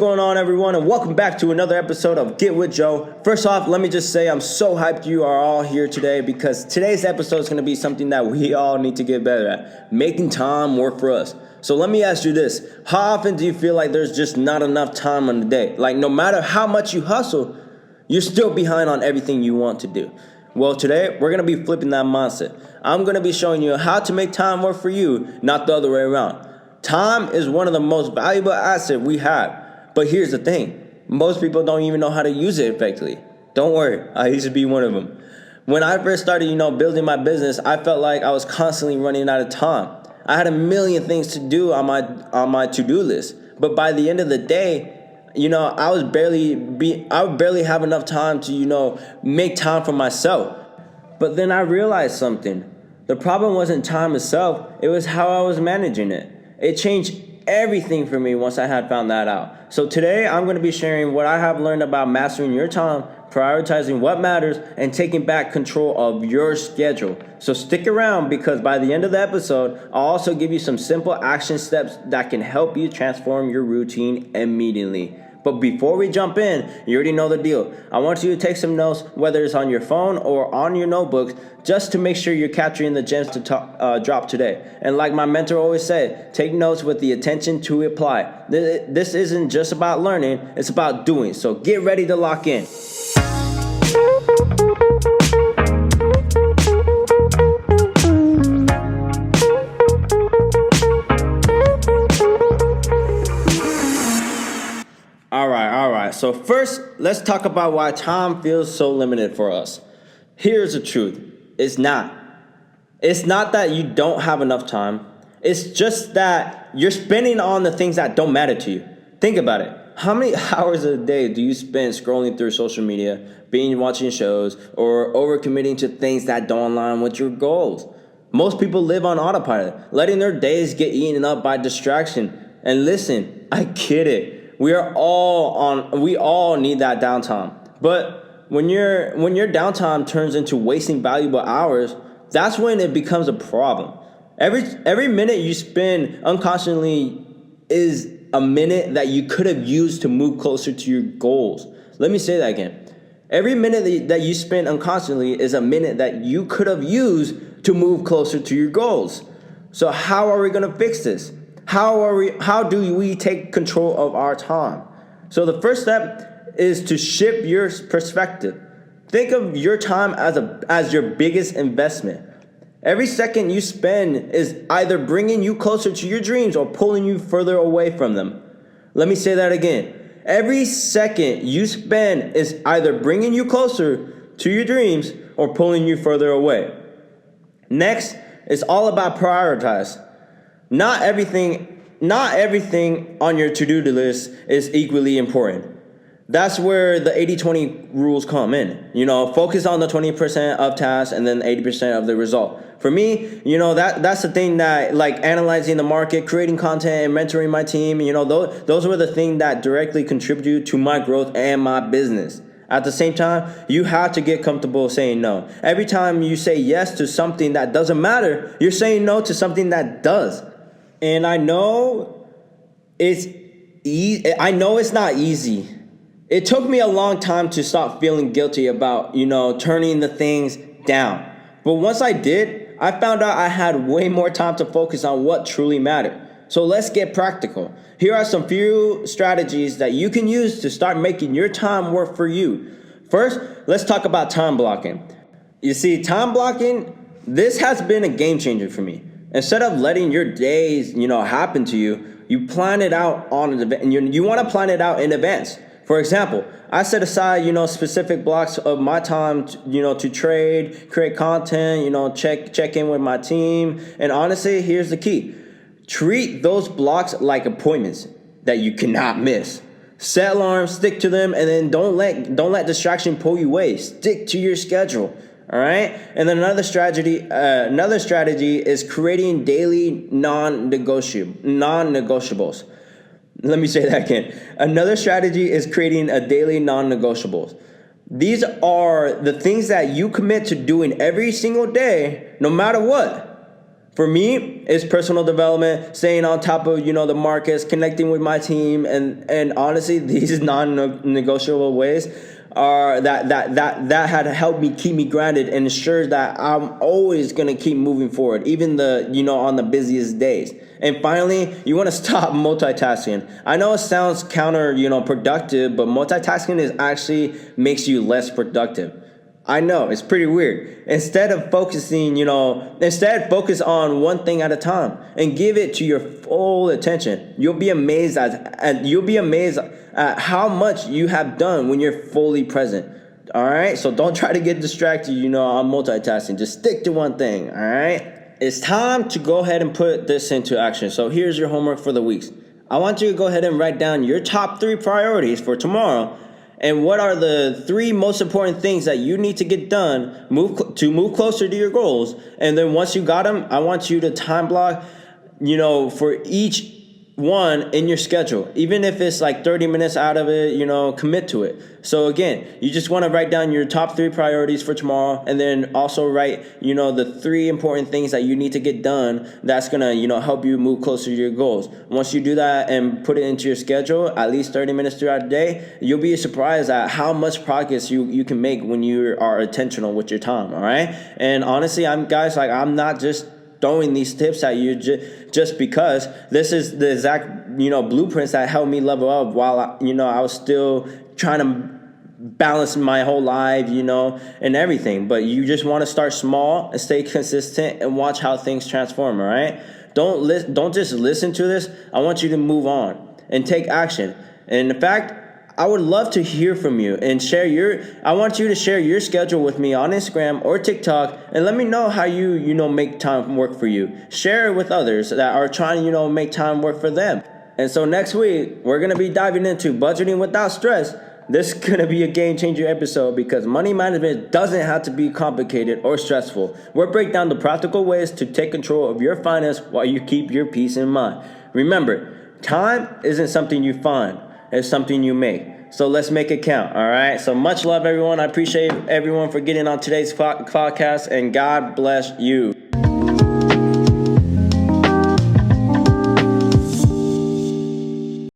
going on, everyone, and welcome back to another episode of Get With Joe. First off, let me just say I'm so hyped you are all here today because today's episode is going to be something that we all need to get better at, making time work for us. So let me ask you this. How often do you feel like there's just not enough time on the day? Like no matter how much you hustle, you're still behind on everything you want to do. Well, today we're going to be flipping that mindset. I'm going to be showing you how to make time work for you, not the other way around. Time is one of the most valuable assets we have. But here's the thing. Most people don't even know how to use it effectively. Don't worry. I used to be one of them. When I first started, building my business, I felt like I was constantly running out of time. I had a million things to do on my to-do list. But by the end of the day, I would barely have enough time to, make time for myself. But then I realized something. The problem wasn't time itself. It was how I was managing it. It changed everything for me once I had found that out. So today I'm going to be sharing what I have learned about mastering your time, prioritizing what matters, and taking back control of your schedule. So stick around because by the end of the episode, I'll also give you some simple action steps that can help you transform your routine immediately. But before we jump in, you already know the deal. I want you to take some notes, whether it's on your phone or on your notebooks, just to make sure you're capturing the gems to drop today. And like my mentor always said, take notes with the intention to apply. This isn't just about learning, it's about doing. So get ready to lock in. All right. So first, let's talk about why time feels so limited for us. Here's the truth. It's not. It's not that you don't have enough time. It's just that you're spending on the things that don't matter to you. Think about it. How many hours a day do you spend scrolling through social media, binge watching shows, or overcommitting to things that don't align with your goals? Most people live on autopilot, letting their days get eaten up by distraction. And listen, I get it. We all need that downtime. But when your downtime turns into wasting valuable hours, that's when it becomes a problem. Every minute you spend unconsciously is a minute that you could have used to move closer to your goals. Let me say that again. Every minute that you spend unconsciously is a minute that you could have used to move closer to your goals. So how are we going to fix this? How do we take control of our time? So the first step is to shift your perspective. Think of your time as your biggest investment. Every second you spend is either bringing you closer to your dreams or pulling you further away from them. Let me say that again. Every second you spend is either bringing you closer to your dreams or pulling you further away. Next, it's all about prioritize. Not everything on your to-do list is equally important. That's where the 80-20 rules come in. Focus on the 20% of tasks and then 80% of the result. For me, that's the thing that, like, analyzing the market, creating content, and mentoring my team, those were the things that directly contribute to my growth and my business. At the same time, you have to get comfortable saying no. Every time you say yes to something that doesn't matter, you're saying no to something that does. And I know it's not easy. It took me a long time to stop feeling guilty about, turning the things down. But once I did, I found out I had way more time to focus on what truly mattered. So let's get practical. Here are some few strategies that you can use to start making your time work for you. First, let's talk about time blocking. You see, time blocking, this has been a game changer for me. Instead of letting your days, happen to you, you plan it out you want to plan it out in advance. For example, I set aside, specific blocks of my time, to trade, create content, check in with my team. And honestly, here's the key. Treat those blocks like appointments that you cannot miss. Set alarms, stick to them, and then don't let distraction pull you away. Stick to your schedule. All right. And then another strategy is creating daily non-negotiables. Let me say that again. Another strategy is creating a daily non-negotiables. These are the things that you commit to doing every single day, no matter what. For me, it's personal development, staying on top of the markets, connecting with my team, and honestly, these non-negotiable ways are that had helped me keep me grounded and ensures that I'm always gonna keep moving forward, even on the busiest days. And finally, you want to stop multitasking. I know it sounds productive, but multitasking is actually makes you less productive. I know it's pretty weird. Instead focus on one thing at a time and give it to your full attention. You'll be amazed at how much you have done when you're fully present. All right, so don't try to get distracted. On multitasking. Just stick to one thing. All right, it's time to go ahead and put this into action. So here's your homework for the weeks. I want you to go ahead and write down your top 3 priorities for tomorrow. And what are the 3 most important things that you need to get done to move closer to your goals? And then once you got them, I want you to time block, for each one in your schedule. Even if it's like 30 minutes out of it, commit to it. So again, you just want to write down your top 3 priorities for tomorrow, and then also write, the 3 important things that you need to get done that's going to, help you move closer to your goals. Once you do that and put it into your schedule, at least 30 minutes throughout the day, you'll be surprised at how much progress you can make when you are intentional with your time, all right? And honestly, I'm not just throwing these tips at you just because this is the exact blueprints that helped me level up while I was still trying to balance my whole life and everything. But you just want to start small and stay consistent and watch how things transform. All right, don't just listen to this. I want you to move on and take action. And in fact, I would love to hear from you and I want you to share your schedule with me on Instagram or TikTok and let me know how you make time work for you. Share it with others that are trying to, make time work for them. And so next week, we're going to be diving into budgeting without stress. This is going to be a game changer episode because money management doesn't have to be complicated or stressful. We'll break down the practical ways to take control of your finance while you keep your peace in mind. Remember, time isn't something you find. It's something you make. So let's make it count, all right? So much love, everyone. I appreciate everyone for getting on today's podcast, and God bless you.